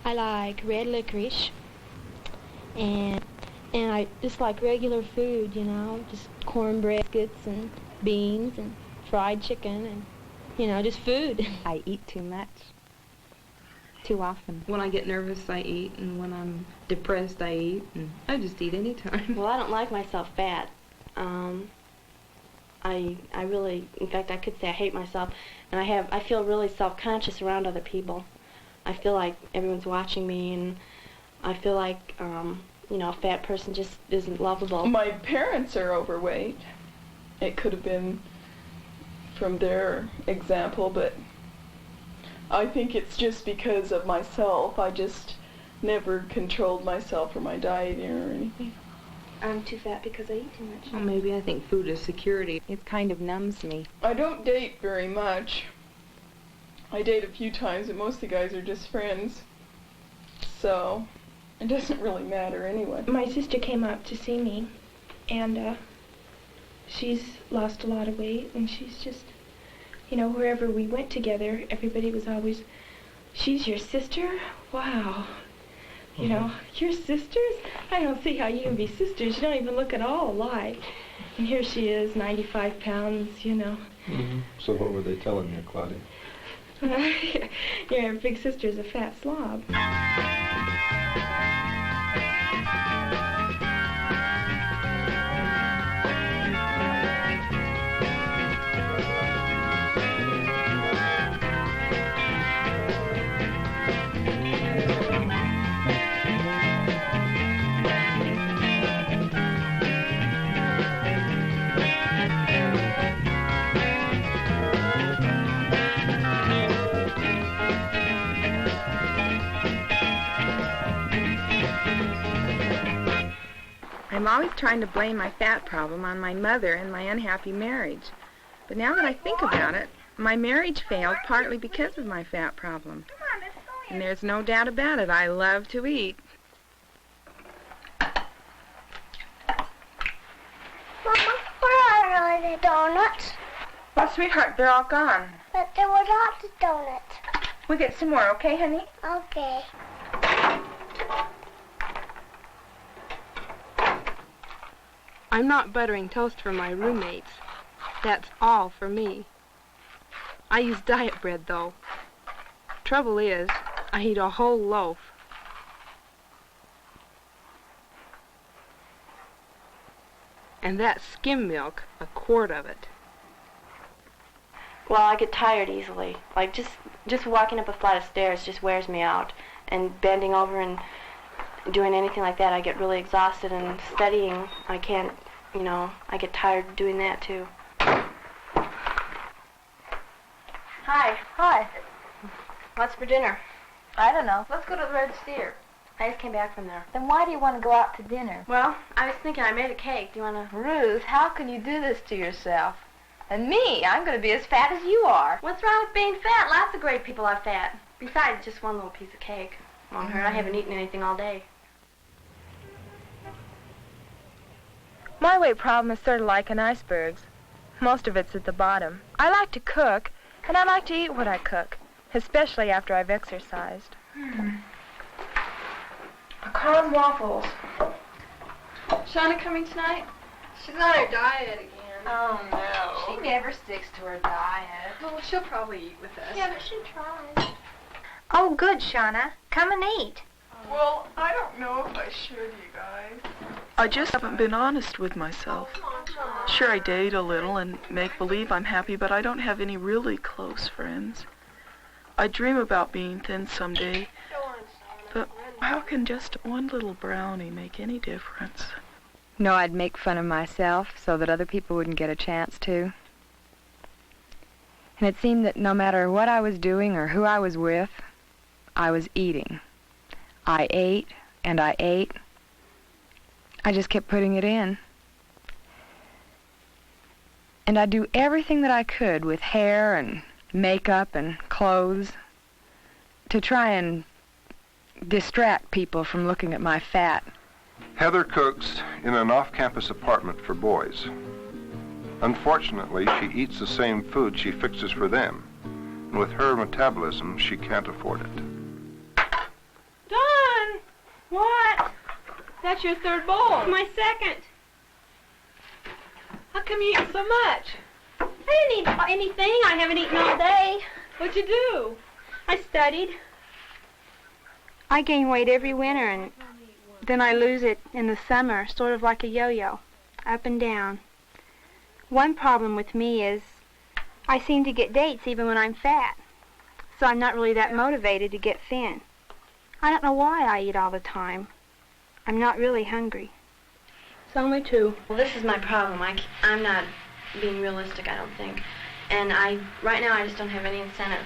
I like red licorice, and I just like regular food, you know, just cornbread, biscuits, and beans, and fried chicken, and, you know, just food. I eat too much, too often. When I get nervous, I eat, and when I'm depressed, I eat, and I just eat anytime. Well, I don't like myself fat. I really, in fact, I could say I hate myself, and I feel really self-conscious around other people. I feel like everyone's watching me, and I feel like, you know, a fat person just isn't lovable. My parents are overweight. It could have been from their example, but I think it's just because of myself. I just never controlled myself or my diet or anything. I'm too fat because I eat too much. Well, maybe I think food is security. It kind of numbs me. I don't date very much. I date a few times, but most of the guys are just friends. So it doesn't really matter anyway. My sister came up to see me, and she's lost a lot of weight, and she's just, you know, wherever we went together, everybody was always, "She's your sister? Wow. You know, your sisters? I don't see how you can be sisters. You don't even look at all alike." And here she is, 95 pounds, you know. Mm-hmm. So what were they telling you, Claudia? Your big sister's a fat slob. I'm always trying to blame my fat problem on my mother and my unhappy marriage. But now that I think about it, my marriage failed partly because of my fat problem. And there's no doubt about it, I love to eat. Mama, where are all the donuts? Well, sweetheart, they're all gone. But there were lots of donuts. We'll get some more, okay, honey? Okay. I'm not buttering toast for my roommates. That's all for me. I use diet bread, though. Trouble is, I eat a whole loaf. And that's skim milk, a quart of it. Well, I get tired easily. Like, just walking up a flight of stairs just wears me out. And bending over and doing anything like that, I get really exhausted. And studying, I can't, you know, I get tired doing that, too. Hi. Hi. What's for dinner? I don't know. Let's go to the Red Steer. I just came back from there. Then why do you want to go out to dinner? Well, I was thinking I made a cake. Do you want to... Ruth, how can you do this to yourself? And me, I'm going to be as fat as you are. What's wrong with being fat? Lots of great people are fat. Besides, just one little piece of cake won't hurt. I haven't eaten anything all day. My weight problem is sort of like an iceberg's. Most of it's at the bottom. I like to cook, and I like to eat what I cook, especially after I've exercised. Corn waffles. Shauna coming tonight? She's on her diet again. Oh, no. She never sticks to her diet. Well, she'll probably eat with us. Yeah, but she tries. Oh, good, Shauna. Come and eat. Well, I don't know if I should, you guys. I just haven't been honest with myself. Sure, I date a little and make believe I'm happy, but I don't have any really close friends. I dream about being thin someday, but how can just one little brownie make any difference? No, I'd make fun of myself so that other people wouldn't get a chance to. And it seemed that no matter what I was doing or who I was with, I was eating. I ate, and I ate. I just kept putting it in. And I'd do everything that I could with hair and makeup and clothes to try and distract people from looking at my fat. Heather cooks in an off-campus apartment for boys. Unfortunately, she eats the same food she fixes for them, and with her metabolism, she can't afford it. What? That's your third bowl. My second. How come you eat so much? I didn't eat anything. I haven't eaten all day. What'd you do? I studied. I gain weight every winter, and then I lose it in the summer, sort of like a yo-yo, up and down. One problem with me is I seem to get dates even when I'm fat, so I'm not really that motivated to get thin. I don't know why I eat all the time. I'm not really hungry. It's only 2. Well, this is my problem. I'm not being realistic, I don't think. And right now I just don't have any incentive.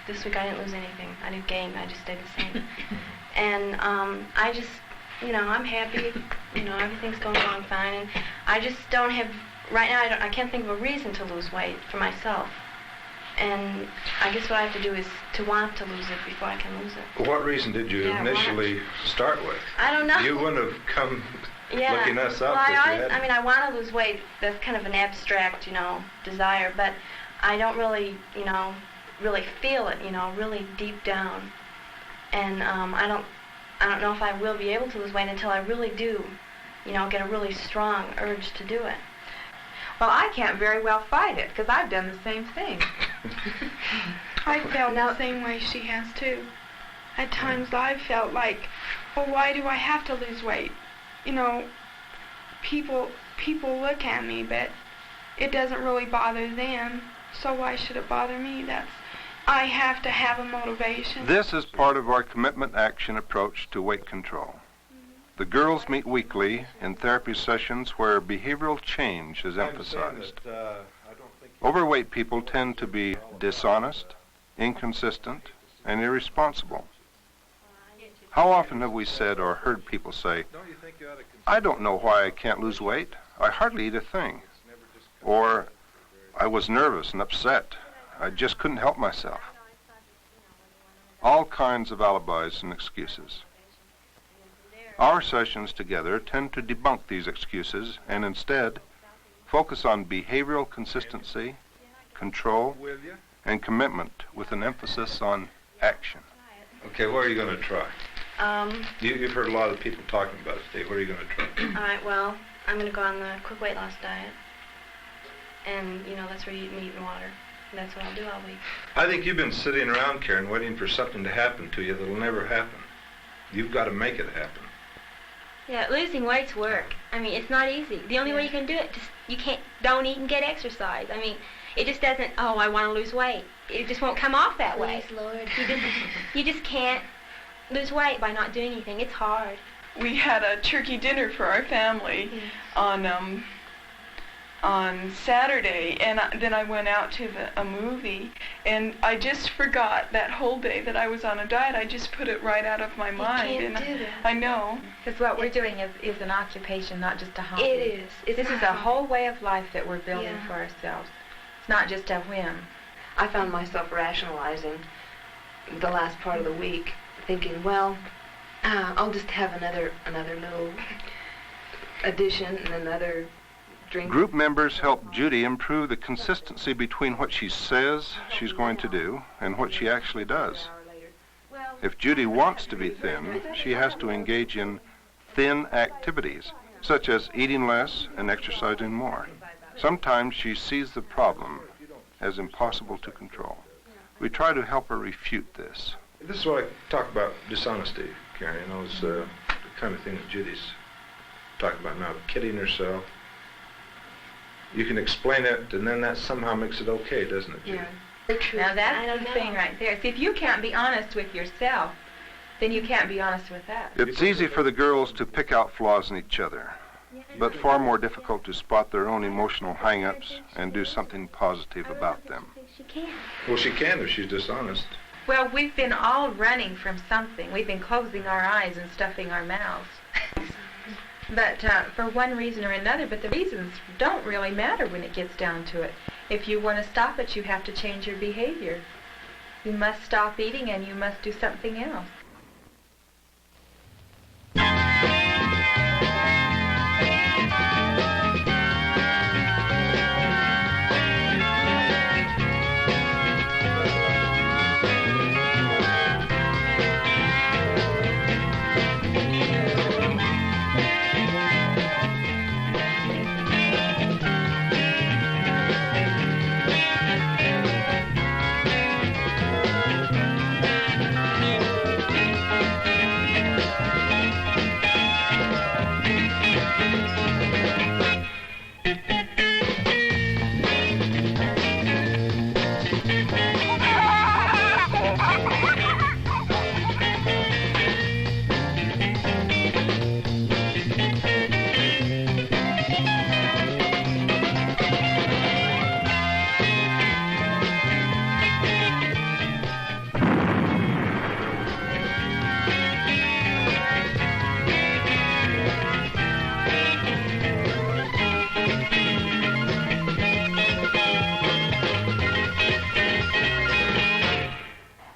This week I didn't lose anything. I didn't gain. I just stayed the same. And I just, I'm happy. Everything's going along fine. And I just don't have, right now I can't think of a reason to lose weight for myself. And I guess what I have to do is to want to lose it before I can lose it. What reason did you initially start with? I don't know. You wouldn't have come looking us up. Well, I want to lose weight. That's kind of an abstract, desire. But I don't really, really feel it, really deep down. And I don't know if I will be able to lose weight until I really do, get a really strong urge to do it. Well, I can't very well fight it, because I've done the same thing. I felt the same way she has, too. At times I've felt like, well, why do I have to lose weight? People look at me, but it doesn't really bother them, so why should it bother me? I have to have a motivation. This is part of our commitment action approach to weight control. The girls meet weekly in therapy sessions where behavioral change is emphasized. Overweight people tend to be dishonest, inconsistent, and irresponsible. How often have we said or heard people say, I don't know why I can't lose weight. I hardly eat a thing. Or, I was nervous and upset. I just couldn't help myself. All kinds of alibis and excuses. Our sessions together tend to debunk these excuses and instead focus on behavioral consistency, control, and commitment with an emphasis on action. Okay, what are you going to try? You've heard a lot of people talking about it today. What are you going to try? All right, well, I'm going to go on the quick weight loss diet. And, that's where you eat meat and water. And that's what I'll do all week. I think you've been sitting around, Karen, waiting for something to happen to you that'll never happen. You've got to make it happen. Yeah, losing weight's work. It's not easy. The only way you can do it, don't eat and get exercise. It just doesn't, I want to lose weight. It just won't come off that way. Please, Lord. You just can't lose weight by not doing anything. It's hard. We had a turkey dinner for our family on Saturday, and then I went out to a movie, and I just forgot that whole day that I was on a diet. I just put it right out of my mind. You can't do that. I know. Because what we're doing is an occupation, not just a hobby. It is. This is a whole way of life that we're building for ourselves. It's not just a whim. I found myself rationalizing the last part of the week, thinking, well, I'll just have another little addition and another drink. Group members help Judy improve the consistency between what she says she's going to do and what she actually does. If Judy wants to be thin, she has to engage in thin activities, such as eating less and exercising more. Sometimes she sees the problem as impossible to control. We try to help her refute this. This is what I talk about dishonesty, Karen. It's the kind of thing that Judy's talking about now, kidding herself. You can explain it, and then that somehow makes it okay, doesn't it, Judy? Now that's the thing right there. See, if you can't be honest with yourself, then you can't be honest with us. It's easy for the girls to pick out flaws in each other, but far more difficult to spot their own emotional hang-ups and do something positive about them. Well, she can if she's dishonest. Well, we've been all running from something. We've been closing our eyes and stuffing our mouths. But for one reason or another, but the reasons don't really matter when it gets down to it. If you want to stop it, you have to change your behavior. You must stop eating and you must do something else.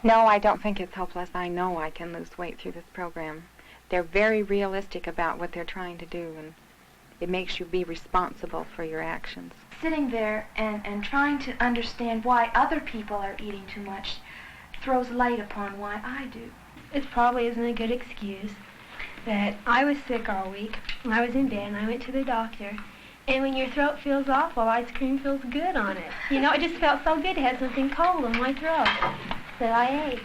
No, I don't think it's hopeless. I know I can lose weight through this program. They're very realistic about what they're trying to do, and it makes you be responsible for your actions. Sitting there and trying to understand why other people are eating too much throws light upon why I do. It probably isn't a good excuse that I was sick all week, and I was in bed, and I went to the doctor, and when your throat feels awful, ice cream feels good on it. You know, it just felt so good to have something cold in my throat that I ate.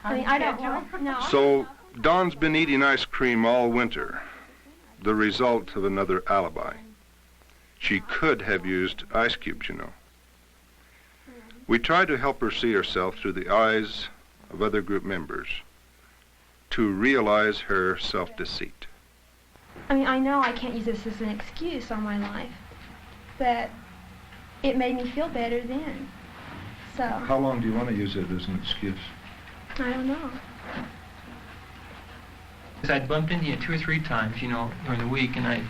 I mean, I don't want, no. So Dawn's been eating ice cream all winter, the result of another alibi. She could have used ice cubes, you know. We tried to help her see herself through the eyes of other group members, to realize her self-deceit. I mean, I know I can't use this as an excuse on my life, but it made me feel better then. So. How long do you want to use it as an excuse? I don't know. I'd bumped into you 2 or 3 times, you know, during the week, and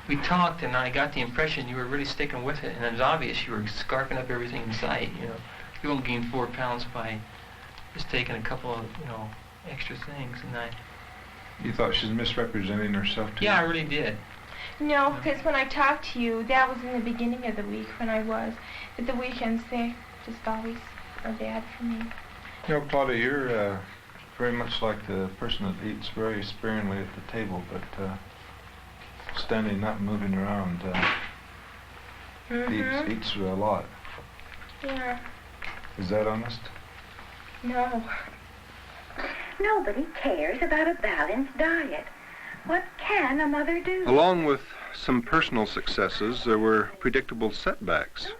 we talked, and I got the impression you were really sticking with it, and it was obvious you were scarfing up everything in sight, you know. You won't gain 4 pounds by just taking a couple of, you know, extra things, and You thought she was misrepresenting herself to you? Yeah, I really did. No, because when I talked to you, that was in the beginning of the week when I was. But the weekends, they just always are bad for me. You know, Claudia, you're very much like the person that eats very sparingly at the table, but standing up and moving around, eats a lot. Yeah. Is that honest? No. Nobody cares about a balanced diet. What can a mother do? Along with some personal successes, there were predictable setbacks.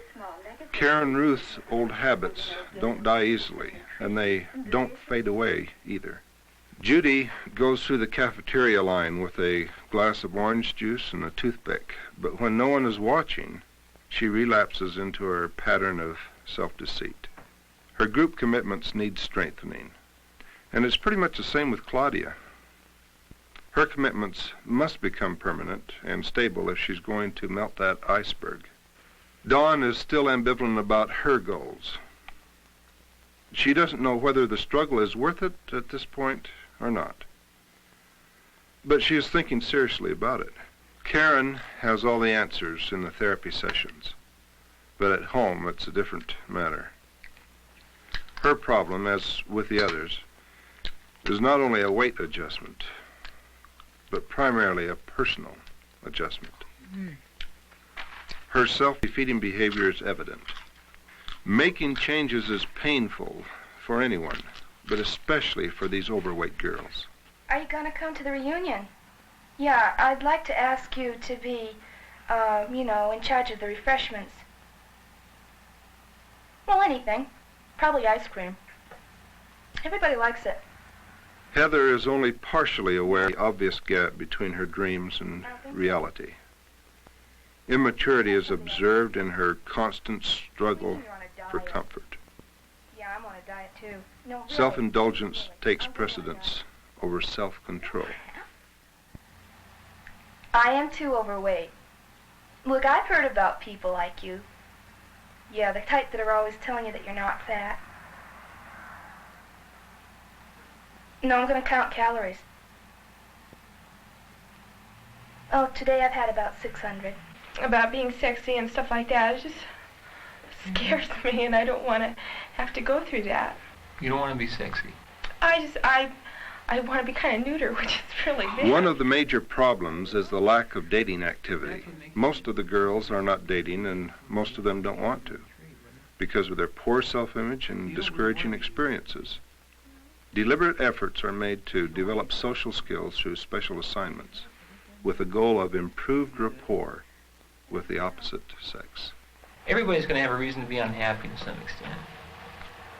Karen Ruth's old habits don't die easily, and they don't fade away either. Judy goes through the cafeteria line with a glass of orange juice and a toothpick, but when no one is watching, she relapses into her pattern of self-deceit. Her group commitments need strengthening, and it's pretty much the same with Claudia. Her commitments must become permanent and stable if she's going to melt that iceberg. Dawn is still ambivalent about her goals. She doesn't know whether the struggle is worth it at this point or not. But she is thinking seriously about it. Karen has all the answers in the therapy sessions, but at home it's a different matter. Her problem, as with the others, is not only a weight adjustment, but primarily a personal adjustment. Her self-defeating behavior is evident. Making changes is painful for anyone, but especially for these overweight girls. Are you going to come to the reunion? Yeah, I'd like to ask you to be, in charge of the refreshments. Well, anything. Probably ice cream. Everybody likes it. Heather is only partially aware of the obvious gap between her dreams and reality. Immaturity is observed in her constant struggle for comfort. Yeah, I'm on a diet too. No, really. Self-indulgence takes precedence over self-control. I am too overweight. Look, I've heard about people like you. Yeah, the type that are always telling you that you're not fat. No, I'm going to count calories. Oh, today I've had about 600. About being sexy and stuff like that, it just scares me, and I don't want to have to go through that. You don't want to be sexy? I want to be kind of neuter, which is really big. One of the major problems is the lack of dating activity. Most of the girls are not dating, and most of them don't want to, because of their poor self-image and discouraging experiences. Deliberate efforts are made to develop social skills through special assignments, with the goal of improved rapport with the opposite sex. Everybody's going to have a reason to be unhappy to some extent.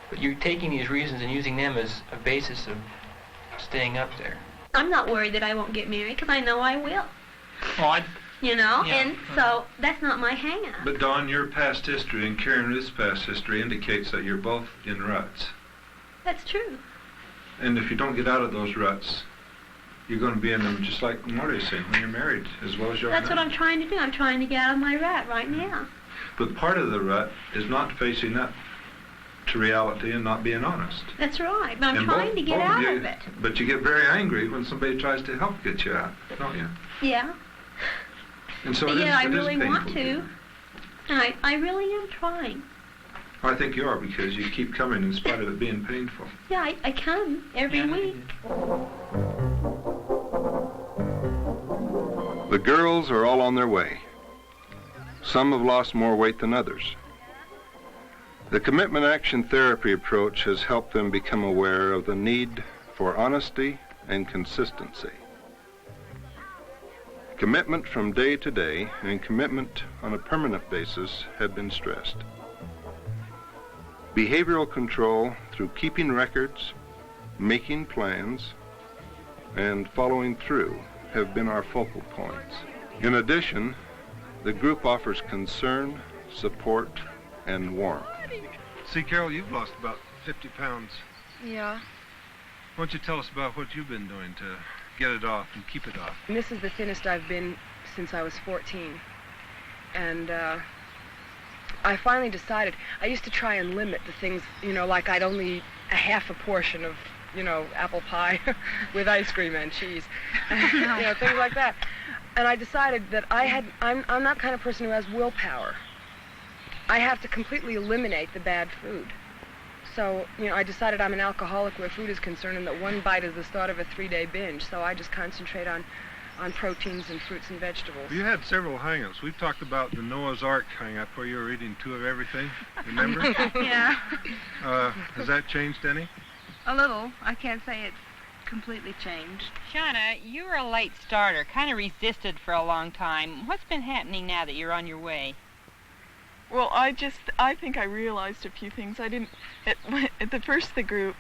But you're taking these reasons and using them as a basis of staying up there. I'm not worried that I won't get married because I know I will. Oh, And so that's not my hang-up. But Dawn, your past history and Karen Ruth's past history indicates that you're both in ruts. That's true. And if you don't get out of those ruts, you're going to be in them just like Morty's saying when you're married, as well as you are That's now. what I'm trying to do. I'm trying to get out of my rut right now. But part of the rut is not facing up to reality and not being honest. That's right. And I'm And trying to get both out you, of it. But you get very angry when somebody tries to help get you out, don't you? Yeah. And so Yeah, I it is really want painful. to. And I really am trying. I think you are, because you keep coming in spite of it being painful. Yeah, I come every week. The girls are all on their way. Some have lost more weight than others. The commitment action therapy approach has helped them become aware of the need for honesty and consistency. Commitment from day to day and commitment on a permanent basis have been stressed. Behavioral control through keeping records, making plans, and following through have been our focal points. In addition, the group offers concern, support, and warmth. See, Carol, you've lost about 50 pounds. Yeah. Why don't you tell us about what you've been doing to get it off and keep it off? And this is the thinnest I've been since I was 14. And I finally decided, I used to try and limit the things, you know, like I'd only eat a half a portion of, you know, apple pie with ice cream and cheese, you know, things like that. And I decided that I'm that kind of person who has willpower. I have to completely eliminate the bad food. So, you know, I decided I'm an alcoholic where food is concerned, and that one bite is the start of a 3-day binge. So I just concentrate on proteins and fruits and vegetables. You had several hang-ups. We've talked about the Noah's Ark hang-up where you were eating 2 of everything, remember? Yeah. Has that changed any? A little. I can't say it's completely changed. Shauna, you were a late starter, kind of resisted for a long time. What's been happening now that you're on your way? Well, I think I realized a few things. I didn't, at the first of the group,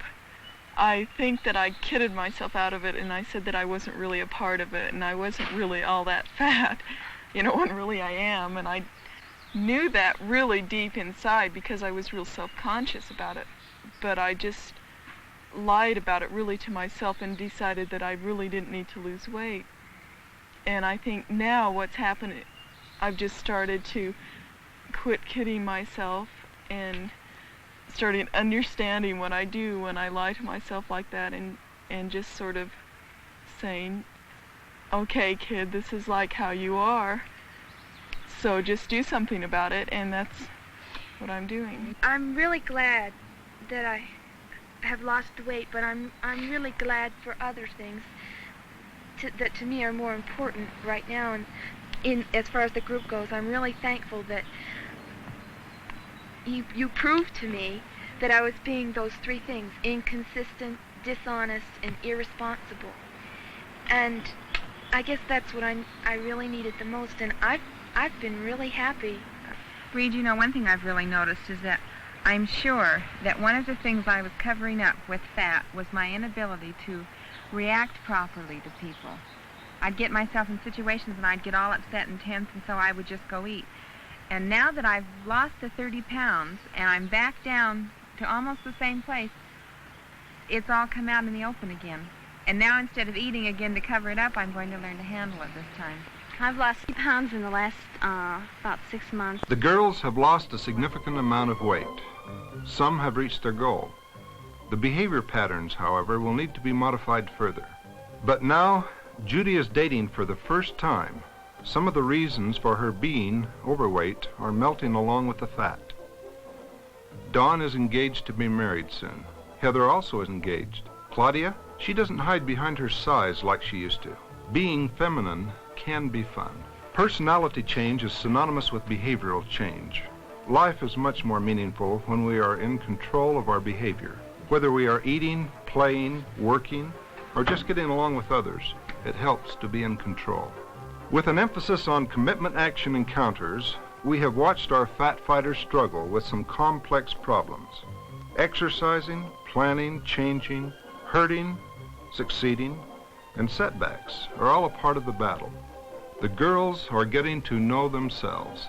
I think that I kidded myself out of it, and I said that I wasn't really a part of it, and I wasn't really all that fat, you know, when really I am, and I knew that really deep inside because I was real self-conscious about it, but I just lied about it really to myself and decided that I really didn't need to lose weight. And I think now what's happened, I've just started to quit kidding myself and started understanding what I do when I lie to myself like that, and just sort of saying, okay, kid, this is like how you are, so just do something about it, and that's what I'm doing. I'm really glad that I have lost weight, but I'm really glad for other things that to me are more important right now. And as far as the group goes, I'm really thankful that you proved to me that I was being those 3 things: inconsistent, dishonest, and irresponsible. And I guess that's what I really needed the most, and I've been really happy. Reed, you know, one thing I've really noticed is that I'm sure that one of the things I was covering up with fat was my inability to react properly to people. I'd get myself in situations and I'd get all upset and tense, and so I would just go eat. And now that I've lost the 30 pounds and I'm back down to almost the same place, it's all come out in the open again. And now instead of eating again to cover it up, I'm going to learn to handle it this time. I've lost 3 pounds in the last about 6 months. The girls have lost a significant amount of weight. Some have reached their goal. The behavior patterns, however, will need to be modified further. But now, Judy is dating for the first time. Some of the reasons for her being overweight are melting along with the fat. Dawn is engaged to be married soon. Heather also is engaged. Claudia, she doesn't hide behind her size like she used to. Being feminine can be fun. Personality change is synonymous with behavioral change. Life is much more meaningful when we are in control of our behavior. Whether we are eating, playing, working, or just getting along with others, it helps to be in control. With an emphasis on commitment action encounters, we have watched our fat fighters struggle with some complex problems. Exercising, planning, changing, hurting, succeeding, and setbacks are all a part of the battle. The girls are getting to know themselves.